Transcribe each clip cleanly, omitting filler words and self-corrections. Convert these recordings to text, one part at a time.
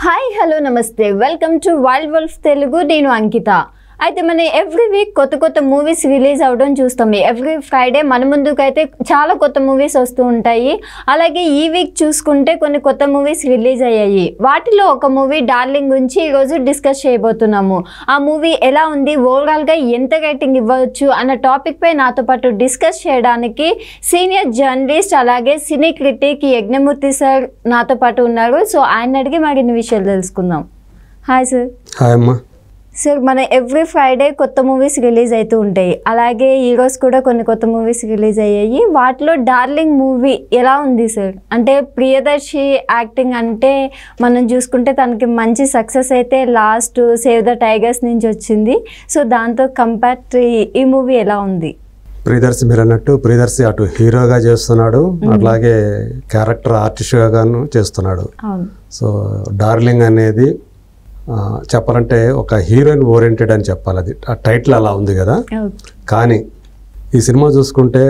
Hi hello నమస్తే welcome to wild wolf Telugu నేను అంకిత అయితే మన ఎవ్రీ వీక్ కొత్త మూవీస్ రిలీజ్ అవడం చూస్తాం ఎవ్రీ ఫ్రైడే మన ముందుకైతే చాలా కొత్త మూవీస్ వస్తూ ఉంటాయి అలాగే ఈ వీక్ చూసుకుంటే కొన్ని కొత్త మూవీస్ రిలీజ్ అయ్యాయి వాటిలో ఒక మూవీ డార్లింగ్ గురించి ఈరోజు డిస్కస్ చేయబోతున్నాము ఆ మూవీ ఎలా ఉంది ఓవరాల్గా ఎంత రేటింగ్ ఇవ్వచ్చు అన్న టాపిక్ పై నాతో పాటు డిస్కస్ చేయడానికి సీనియర్ జర్నలిస్ట్ అలాగే సినీ క్రిటిక్ యజ్ఞమూర్తి సార్ నాతో పాటు ఉన్నారు సో ఆయన అడిగి మరిన్ని విషయాలు తెలుసుకుందాం హాయ్ సార్ హాయ్ అమ్మా సార్ మన ఎవ్రీ ఫ్రైడే కొత్త మూవీస్ రిలీజ్ అవుతూ ఉంటాయి అలాగే ఈరోజు కూడా కొన్ని కొత్త మూవీస్ రిలీజ్ అయ్యాయి వాటిలో డార్లింగ్ మూవీ ఎలా ఉంది సార్ అంటే ప్రియదర్శి యాక్టింగ్ అంటే మనం చూసుకుంటే తనకి మంచి సక్సెస్ అయితే లాస్ట్ సేవ్ ద టైగర్స్ నుంచి వచ్చింది సో దాంతో కంపేర్ ఈ మూవీ ఎలా ఉంది ప్రియదర్శి మీరు అన్నట్టు ప్రియదర్శి అటు హీరోగా చేస్తున్నాడు అట్లాగే క్యారెక్టర్ ఆర్టిస్ట్గా గాను చేస్తున్నాడు సో డార్లింగ్ అనేది చెప్పాలంటే ఒక హీరోయిన్ ఓరియంటెడ్ అని చెప్పాలి అది ఆ టైటిల్ అలా ఉంది కదా కానీ ఈ సినిమా చూసుకుంటే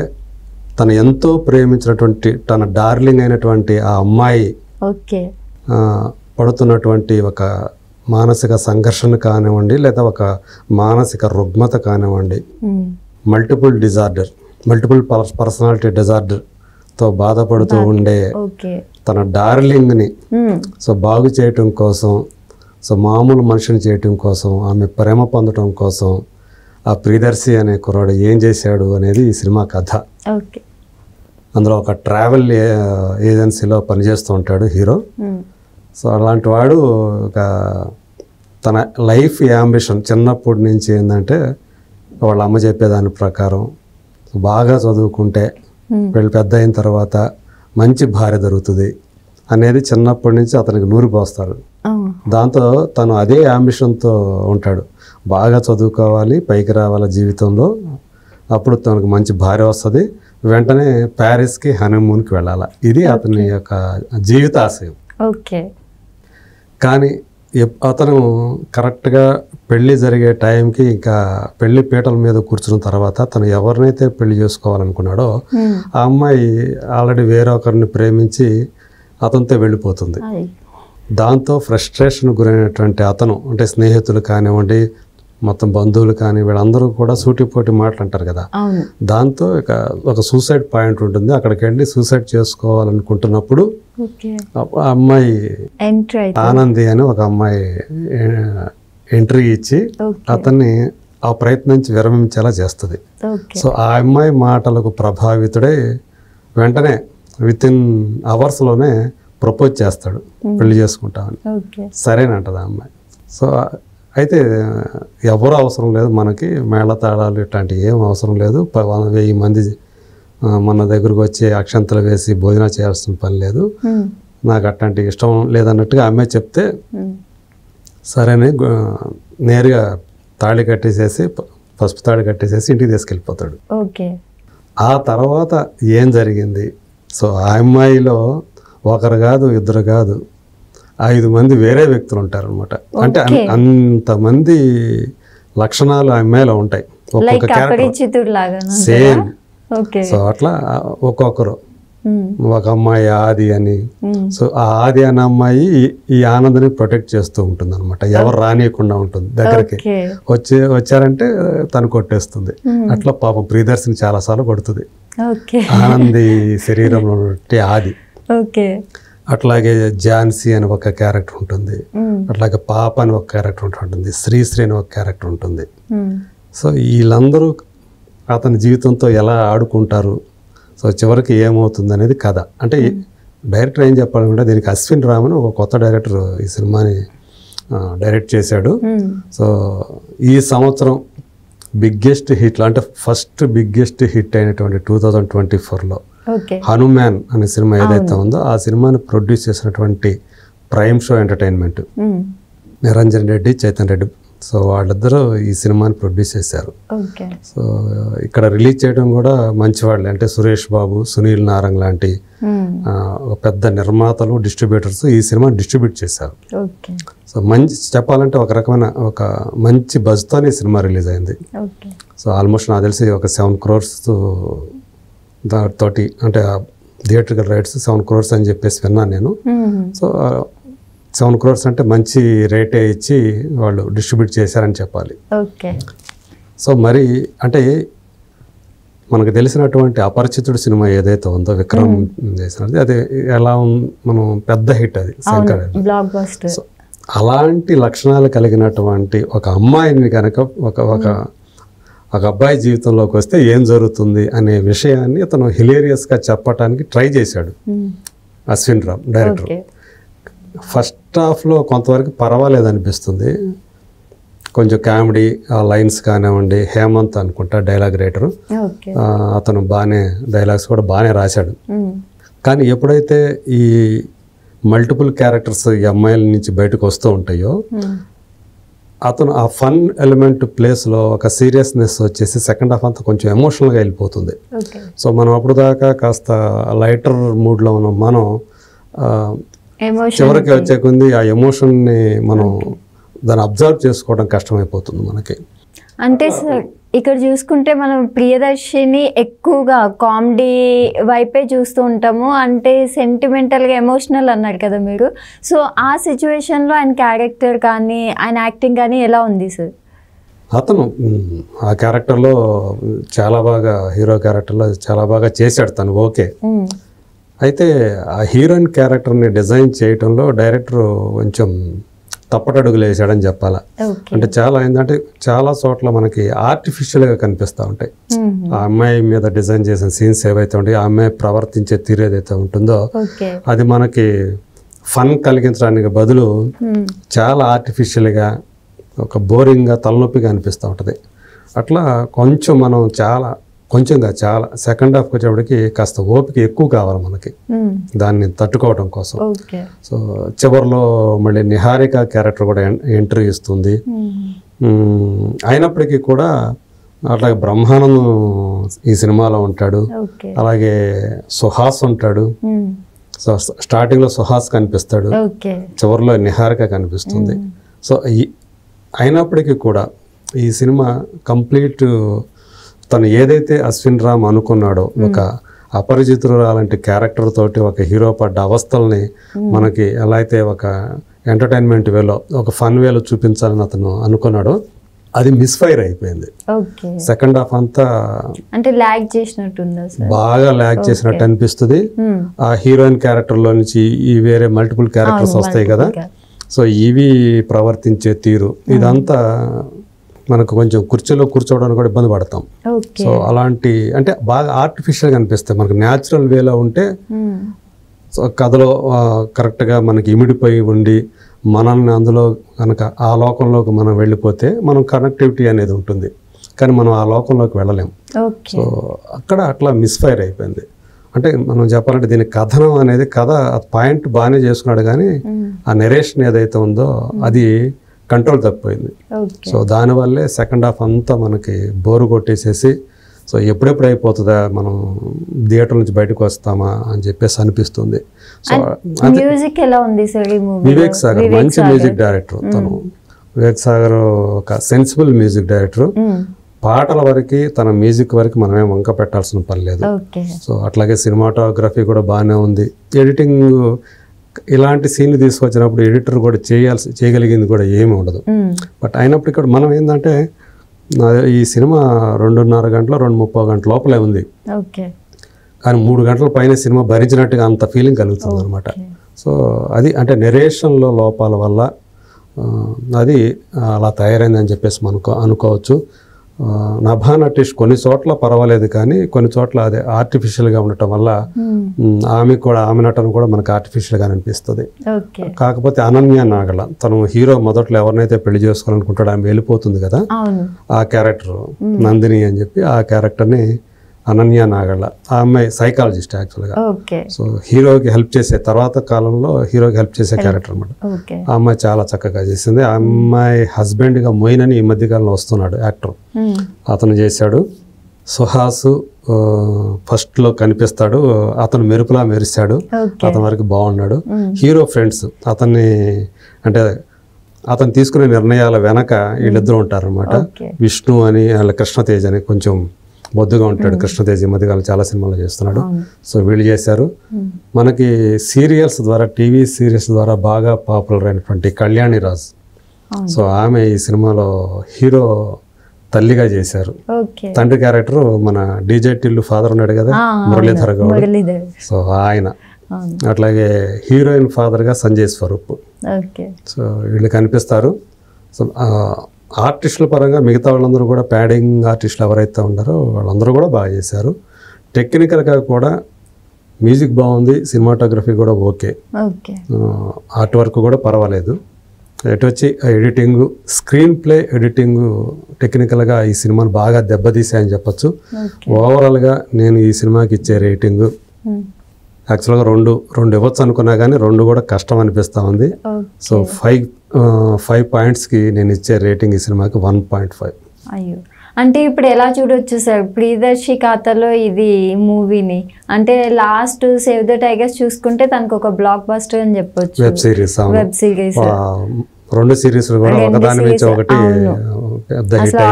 తను ఎంతో ప్రేమించినటువంటి తన డార్లింగ్ అయినటువంటి ఆ అమ్మాయి పడుతున్నటువంటి ఒక మానసిక సంఘర్షణ కానివ్వండి లేదా ఒక మానసిక రుగ్మత కానివ్వండి మల్టిపుల్ పర్సనాలిటీ డిజార్డర్తో బాధపడుతూ ఉండే తన డార్లింగ్ని సో బాగు చేయటం కోసం సో మామూలు మనిషిని చేయటం కోసం ఆమె ప్రేమ పొందటం కోసం ఆ ప్రియదర్శి అనే కుర్రాడు ఏం చేశాడు అనేది ఈ సినిమా కథ అందులో ఒక ట్రావెల్ ఏజెన్సీలో పనిచేస్తూ ఉంటాడు హీరో సో అలాంటి వాడు ఒక తన లైఫ్ యాంబిషన్ చిన్నప్పటి నుంచి ఏంటంటే వాళ్ళ అమ్మ చెప్పేదాని ప్రకారం బాగా చదువుకుంటే వీళ్ళు పెద్ద అయిన తర్వాత మంచి భార్య దొరుకుతుంది అనేది చిన్నప్పటి నుంచి అతనికి నూరి పోస్తారు దాంతో తను అదే అంబిషన్తో ఉంటాడు బాగా చదువుకోవాలి పైకి రావాలి జీవితంలో అప్పుడు తనకు మంచి భార్య వస్తుంది వెంటనే ప్యారిస్కి హనీమూన్కి వెళ్ళాలి ఇది అతని యొక్క జీవిత ఆశయం కానీ అతను కరెక్ట్గా పెళ్ళి జరిగే టైంకి ఇంకా పెళ్లి పీటల మీద కూర్చున్న తర్వాత తను ఎవరినైతే పెళ్లి చేసుకోవాలనుకున్నాడో ఆ అమ్మాయి ఆల్రెడీ వేరొకరిని ప్రేమించి అతనితో వెళ్ళిపోతుంది దాంతో ఫ్రస్ట్రేషన్ గురైనటువంటి అతను అంటే స్నేహితులు కానివ్వండి మొత్తం బంధువులు కానీ వీళ్ళందరూ కూడా సూటిపోటి మాటలు అంటారు కదా దాంతో ఒక సూసైడ్ పాయింట్ ఉంటుంది అక్కడికి వెళ్ళి సూసైడ్ చేసుకోవాలనుకుంటున్నప్పుడు ఆ అమ్మాయి ఆనంది అని ఒక అమ్మాయి ఎంట్రీ ఇచ్చి అతన్ని ఆ ప్రయత్నించి విరమించేలా చేస్తుంది సో ఆ అమ్మాయి మాటలకు ప్రభావితుడై వెంటనే వితిన్ అవర్స్లోనే ప్రపోజ్ చేస్తాడు పెళ్లి చేసుకుంటామని సరేనంటది ఆ అమ్మాయి సో అయితే ఎవరు అవసరం లేదు మనకి మేళతాళాలు ఇట్లాంటివి ఏం అవసరం లేదు 1000 మంది మన దగ్గరకు వచ్చి అక్షంతలు వేసి భోజనం చేయాల్సిన పని లేదు నాకు అట్లాంటి ఇష్టం లేదన్నట్టుగా అమ్మాయి చెప్తే సరేనే నేరుగా తాళి కట్టేసేసి పసుపు తాళి కట్టేసేసి ఇంటికి తీసుకెళ్ళిపోతాడు ఆ తర్వాత ఏం జరిగింది సో ఆ అమ్మాయిలో ఒకరు కాదు ఇద్దరు కాదు 5 మంది వేరే వ్యక్తులు ఉంటారు అనమాట అంటే అంతమంది లక్షణాలు ఆ అమ్మాయిలో ఉంటాయి ఒక్కొక్క క్యారెక్టర్ సేమ్ సో అట్లా ఒక్కొక్కరు ఒక అమ్మాయి ఆది అని సో ఆ ఆది అనే అమ్మాయి ఈ ఆనందని ప్రొటెక్ట్ చేస్తూ ఉంటుంది అనమాట ఎవరు రానియకుండా ఉంటుంది దగ్గరికి వచ్చారంటే తను కొట్టేస్తుంది అట్లా పాపం ప్రియదర్శిని చాలాసార్లు కొడుతుంది ఆనంది శరీరంలో ఆది అట్లాగే ఝాన్సీ అని ఒక క్యారెక్టర్ ఉంటుంది అట్లాగే పాప అని ఒక క్యారెక్టర్ ఉంటుంది శ్రీశ్రీ అని ఒక క్యారెక్టర్ ఉంటుంది సో వీళ్ళందరూ అతని జీవితంతో ఎలా ఆడుకుంటారు సో చివరికి ఏమవుతుంది అనేది కథ అంటే డైరెక్టర్ ఏం చెప్పాలంటే దీనికి అశ్విన్ రామన్ ఒక కొత్త డైరెక్టర్ ఈ సినిమాని డైరెక్ట్ చేశాడు సో ఈ సంవత్సరం బిగ్గెస్ట్ హిట్ అంటే ఫస్ట్ బిగ్గెస్ట్ హిట్ అయినటువంటి 2024లో హనుమాన్ అనే సినిమా ఏదైతే ఉందో ఆ సినిమాని ప్రొడ్యూస్ చేసినటువంటి prime show entertainment Niranjan Reddy Chaitan Reddy so వాళ్ళిద్దరూ ఈ సినిమాని ప్రొడ్యూస్ చేశారు సో ఇక్కడ రిలీజ్ చేయడం కూడా మంచి వాళ్ళే అంటే సురేష్ బాబు సునీల్ నారంగ్ లాంటి పెద్ద నిర్మాతలు డిస్ట్రిబ్యూటర్స్ ఈ సినిమా డిస్ట్రిబ్యూట్ చేశారు సో మంచి చెప్పాలంటే ఒక రకమైన ఒక మంచి బజ్తోనే ఈ సినిమా రిలీజ్ అయింది సో ఆల్మోస్ట్ నాకు తెలిసి ఒక 7 crores తోటి అంటే థియేట్రికల్ రైట్స్ 7 crores అని చెప్పేసి విన్నాను నేను సో 7 crores అంటే మంచి రేటే ఇచ్చి వాళ్ళు డిస్ట్రిబ్యూట్ చేశారని చెప్పాలి. ఓకే. సో మరి అంటే మనకు తెలిసినటువంటి అపరిచితుడు సినిమా ఏదైతే ఉందో విక్రమ్ చేసినది, అది ఎలా మనం పెద్ద హిట్, అది శంకర్ బ్లాక్ బస్టర్. అలాంటి లక్షణాలు కలిగినటువంటి ఒక అమ్మాయిని కనుక ఒక అబ్బాయి జీవితంలోకి వస్తే ఏం జరుగుతుంది అనే విషయాన్ని అతను హిలేరియస్గా చెప్పడానికి ట్రై చేశాడు అశ్విన్ రామ్ డైరెక్టర్. ఫస్ట్ హాఫ్లో కొంతవరకు పర్వాలేదు అనిపిస్తుంది, కొంచెం కామెడీ ఆ లైన్స్ కానివ్వండి. హేమంత్ అనుకుంటా డైలాగ్ రైటరు, అతను బాగానే డైలాగ్స్ కూడా బాగానే రాశాడు. కానీ ఎప్పుడైతే ఈ మల్టిపుల్ క్యారెక్టర్స్ ఈ అమ్మాయిల నుంచి బయటకు వస్తూ ఉంటాయో, అతను ఆ ఫన్ ఎలిమెంట్ ప్లేస్లో ఒక సీరియస్నెస్ వచ్చేసి సెకండ్ హాఫ్ అంతా కొంచెం ఎమోషనల్గా వెళ్ళిపోతుంది. సో మనం అప్పుడు దాకా కాస్త లైటర్ మూడ్లో ఉన్నాం, మనం చివరికి వచ్చే కొంది ఆ ఎమోషన్ని మనం దాన్ని అబ్జర్వ్ చేసుకోవడం కష్టమైపోతుంది మనకి. అంటే సార్ ఇక్కడ చూసుకుంటే మనం ప్రియదర్శిని ఎక్కువగా కామెడీ వైపే చూస్తూ ఉంటాము, అంటే సెంటిమెంటల్గా ఎమోషనల్ అన్నారు కదా మీరు. సో ఆ సిచ్యువేషన్లో ఆయన క్యారెక్టర్ కానీ ఆయన యాక్టింగ్ కానీ ఎలా ఉంది సార్? అతను ఆ క్యారెక్టర్లో చాలా బాగా, హీరో క్యారెక్టర్లో చాలా బాగా చేశాడు తను. ఓకే, అయితే ఆ హీరోయిన్ క్యారెక్టర్ని డిజైన్ చేయటంలో డైరెక్టర్ కొంచెం తప్పటడుగులు వేసాడని చెప్పాలా. అంటే చాలా ఏంటంటే చాలా చోట్ల మనకి ఆర్టిఫిషియల్గా కనిపిస్తూ ఉంటాయి. ఆ అమ్మాయి మీద డిజైన్ చేసిన సీన్స్ ఏవైతే ఉంటాయో, ఆ అమ్మాయి ప్రవర్తించే తీరు ఏదైతే ఉంటుందో అది మనకి ఫన్ కలిగించడానికి బదులు చాలా ఆర్టిఫిషియల్గా ఒక బోరింగ్గా తలనొప్పిగా అనిపిస్తూ ఉంటుంది. అట్లా కొంచెం మనం చాలా సెకండ్ హాఫ్కి వచ్చేప్పటికి కాస్త ఓపిక ఎక్కువ కావాలి మనకి దాన్ని తట్టుకోవడం కోసం. సో చివరిలో మళ్ళీ నిహారిక క్యారెక్టర్ కూడా ఎంట్రీ ఇస్తుంది. అయినప్పటికీ కూడా అట్లాగే బ్రహ్మానందం ఈ సినిమాలో ఉంటాడు, అలాగే సుహాస్ ఉంటాడు. సో స్టార్టింగ్లో సుహాస్ కనిపిస్తాడు, చివరిలో నిహారిక కనిపిస్తుంది. సో అయినప్పటికీ కూడా ఈ సినిమా కంప్లీట్ తను ఏదైతే అశ్విన్ రామ్ అనుకున్నాడో, ఒక అపరిచితురాలంటి క్యారెక్టర్ తోటి ఒక హీరో పడ్డ అవస్థల్ని మనకి ఎలా అయితే ఒక ఎంటర్టైన్మెంట్ వేలో, ఒక ఫన్ వేలో చూపించాలని అతను అనుకున్నాడో, అది మిస్ఫైర్ అయిపోయింది. సెకండ్ హాఫ్ అంతా అంటే లాగ్ చేసినట్టుందా సార్? బాగా లాగ్ చేసినట్టు అనిపిస్తుంది. ఆ హీరోయిన్ క్యారెక్టర్లో నుంచి ఈ వేరే మల్టిపుల్ క్యారెక్టర్స్ వస్తాయి కదా, సో ఇవి ప్రవర్తించే తీరు ఇదంతా మనకు కొంచెం కుర్చీలో కూర్చోవడానికి కూడా ఇబ్బంది పడతాం. సో అలాంటి అంటే బాగా ఆర్టిఫిషియల్గా అనిపిస్తాయి. మనకు న్యాచురల్ వేలో ఉంటే కథలో కరెక్ట్గా మనకి ఇమిడిపోయి ఉండి మనల్ని అందులో కనుక ఆ లోకంలోకి మనం వెళ్ళిపోతే మనం కనెక్టివిటీ అనేది ఉంటుంది, కానీ మనం ఆ లోకంలోకి వెళ్ళలేం. సో అక్కడ అట్లా మిస్ఫైర్ అయిపోయింది. అంటే మనం చెప్పాలంటే దీని కథనం అనేది కథ పాయింట్ బాగానే చేసుకున్నాడు, కానీ ఆ నెరేషన్ ఏదైతే ఉందో అది కంట్రోల్ తప్పిపోయింది. సో దానివల్లే సెకండ్ హాఫ్ అంతా మనకి బోరు కొట్టేసేసి, సో ఎప్పుడెప్పుడు అయిపోతుందా, మనం థియేటర్ నుంచి బయటకు వస్తామా అని చెప్పేసి అనిపిస్తుంది. సో మ్యూజిక్ ఎలా ఉంది సార్ ఈ మూవీలో? వివేక్ సాగర్ మంచి మ్యూజిక్ డైరెక్టర్. తను వివేక్ సాగర్ ఒక సెన్సిబుల్ మ్యూజిక్ డైరెక్టర్. పాటల వరకు తన మ్యూజిక్ వరకు మనమేం వంక పెట్టాల్సిన పని లేదు. సో అట్లాగే సినిమాటోగ్రఫీ కూడా బాగానే ఉంది. ఎడిటింగ్ ఇలాంటి సీన్లు తీసుకొచ్చినప్పుడు ఎడిటర్ కూడా చేయగలిగింది కూడా ఏమి ఉండదు. బట్ అయినప్పుడు ఇక్కడ మనం ఏంటంటే ఈ సినిమా 2.5 గంటలు 2:30 గంటల లోపలే ఉంది, కానీ 3 గంటల పైన సినిమా భరించినట్టుగా అంత ఫీలింగ్ కలుగుతుంది అనమాట. సో అది అంటే నెరేషన్లో లోపాల వల్ల అది అలా తయారైందని చెప్పేసి మనకు అనుకోవచ్చు. నభా నటీష్ కొన్ని చోట్ల పర్వాలేదు, కానీ కొన్ని చోట్ల అదే ఆర్టిఫిషియల్గా ఉండటం వల్ల ఆమె నటన కూడా మనకు ఆర్టిఫిషియల్గా అనిపిస్తుంది. కాకపోతే అనన్య నాగల తను హీరో మొదట్లో ఎవరినైతే పెళ్లి చేసుకోవాలనుకుంటాడో ఆమె వెళ్ళిపోతుంది కదా, ఆ క్యారెక్టర్ నందిని అని చెప్పి ఆ క్యారెక్టర్ని అనన్య నాగళ్ళ, ఆ అమ్మాయి సైకాలజిస్ట్ యాక్చువల్గా. సో హీరోకి హెల్ప్ చేసే తర్వాత కాలంలో హీరోకి హెల్ప్ చేసే క్యారెక్టర్ అనమాట. ఆ అమ్మాయి చాలా చక్కగా చేసింది. ఆ అమ్మాయి హస్బెండ్గా మొయిన్ అని ఈ మధ్యకాలంలో వస్తున్నాడు యాక్టర్, అతను చేశాడు. సుహాసు ఫస్ట్లో కనిపిస్తాడు, అతను మెరుపులా మెరిశాడు, అతని వరకు బాగున్నాడు. హీరో ఫ్రెండ్స్ అతన్ని అంటే అతను తీసుకునే నిర్ణయాల వెనక వీళ్ళిద్దరూ ఉంటారనమాట. విష్ణు అని వాళ్ళ కృష్ణతేజ్ అని కొంచెం బొద్దుగా ఉంటాడు. కృష్ణతేజ్ ఈ మధ్యకాలం చాలా సినిమాలు చేస్తున్నాడు. సో వీళ్ళు చేశారు. మనకి సీరియల్స్ ద్వారా, టీవీ సీరియల్స్ ద్వారా బాగా పాపులర్ అయినటువంటి కళ్యాణి రాజ్, సో ఆమె ఈ సినిమాలో హీరో తల్లిగా చేశారు. తండ్రి క్యారెక్టర్ మన డీజే టిల్లు ఫాదర్ ఉన్నాడు కదా, మురళీధర్ గౌడ్, సో ఆయన. అట్లాగే హీరోయిన్ ఫాదర్గా సంజయ్ స్వరూప్. సో వీళ్ళు కనిపిస్తారు. సో ఆర్టిస్టుల పరంగా మిగతా వాళ్ళందరూ కూడా, ప్యాడింగ్ ఆర్టిస్టులు ఎవరైతే ఉన్నారో వాళ్ళందరూ కూడా బాగా చేశారు. టెక్నికల్గా కూడా మ్యూజిక్ బాగుంది, సినిమాటోగ్రఫీ కూడా ఓకే, ఆర్ట్ వర్క్ కూడా పర్వాలేదు. ఎటు వచ్చి ఎడిటింగ్, స్క్రీన్ ప్లే ఎడిటింగ్ టెక్నికల్గా ఈ సినిమాను బాగా దెబ్బతీసాయని చెప్పచ్చు. ఓవరాల్గా నేను ఈ సినిమాకి ఇచ్చే రేటింగ్ యాక్చువల్గా రెండు ఇవ్వచ్చు అనుకున్నా కానీ 2 కూడా కష్టం అనిపిస్తూ ఉంది. సో 5 పాయింట్స్కి నేను ఇచ్చే రేటింగ్ ఈ సినిమాకి 1.5. అయ్యో, అంటే ఇప్పుడు ఎలా చూడొచ్చు సార్ ప్రియదర్శి ఖాతాలో ఇది మూవీని? అంటే లాస్ట్ సేవ్ ద టైగర్స్ చూసుకుంటే తనకు ఒక బ్లాక్ బస్టర్ అని చెప్పొచ్చు. వెబ్ సిరీస్ 2 సిరీస్ కూడా ఒకదాని నుంచి ఒకటి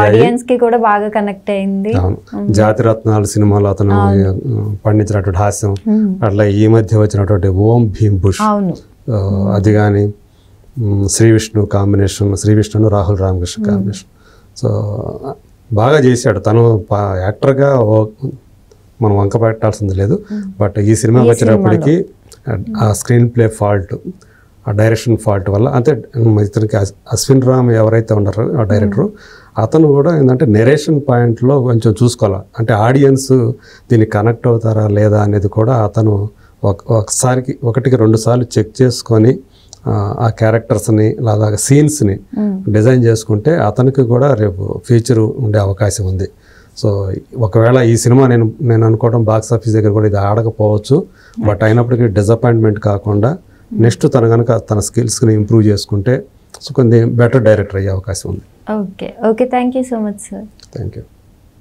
ఆడియన్స్ కి కూడా బాగా కనెక్ట్ అయింది. జాతిరత్నాలు సినిమాలో అతను పండించినటువంటి హాస్యం, అట్లా ఈ మధ్య వచ్చినటువంటి ఓం భీమ్ బుష్, అది కానీ శ్రీ విష్ణు కాంబినేషన్, శ్రీ విష్ణును రాహుల్ రామకృష్ణ కాంబినేషన్. సో బాగా చేశాడు తను. యాక్టర్గా మనం వంక పెట్టాల్సింది లేదు. బట్ ఈ సినిమాకి వచ్చేటప్పటికి ఆ స్క్రీన్ ప్లే ఫాల్ట్, ఆ డైరెక్షన్ ఫాల్ట్ వల్ల, అంటే ఇతనికి అశ్విన్ రామ్ ఎవరైతే ఉన్నారో ఆ డైరెక్టరు, అతను కూడా ఏంటంటే నెరేషన్ పాయింట్లో కొంచెం చూసుకోవాలి. అంటే ఆడియన్స్ దీన్ని కనెక్ట్ అవుతారా లేదా అనేది కూడా అతను ఒకసారికి 1-2 సార్లు చెక్ చేసుకొని ఆ క్యారెక్టర్స్ని లేదా సీన్స్ని డిజైన్ చేసుకుంటే అతనికి కూడా రేపు ఫ్యూచర్ ఉండే అవకాశం ఉంది. సో ఒకవేళ ఈ సినిమా నేను అనుకోవడం బాక్స్ ఆఫీస్ దగ్గర కూడా ఇది ఆడకపోవచ్చు. బట్ అయినప్పటికీ డిసప్పాయింట్మెంట్ కాకుండా నెక్స్ట్ తను కనుక తన స్కిల్స్ని ఇంప్రూవ్ చేసుకుంటే సో కొంచెం బెటర్ డైరెక్టర్ అయ్యే అవకాశం ఉంది. Okay, thank you so much sir. Thank you.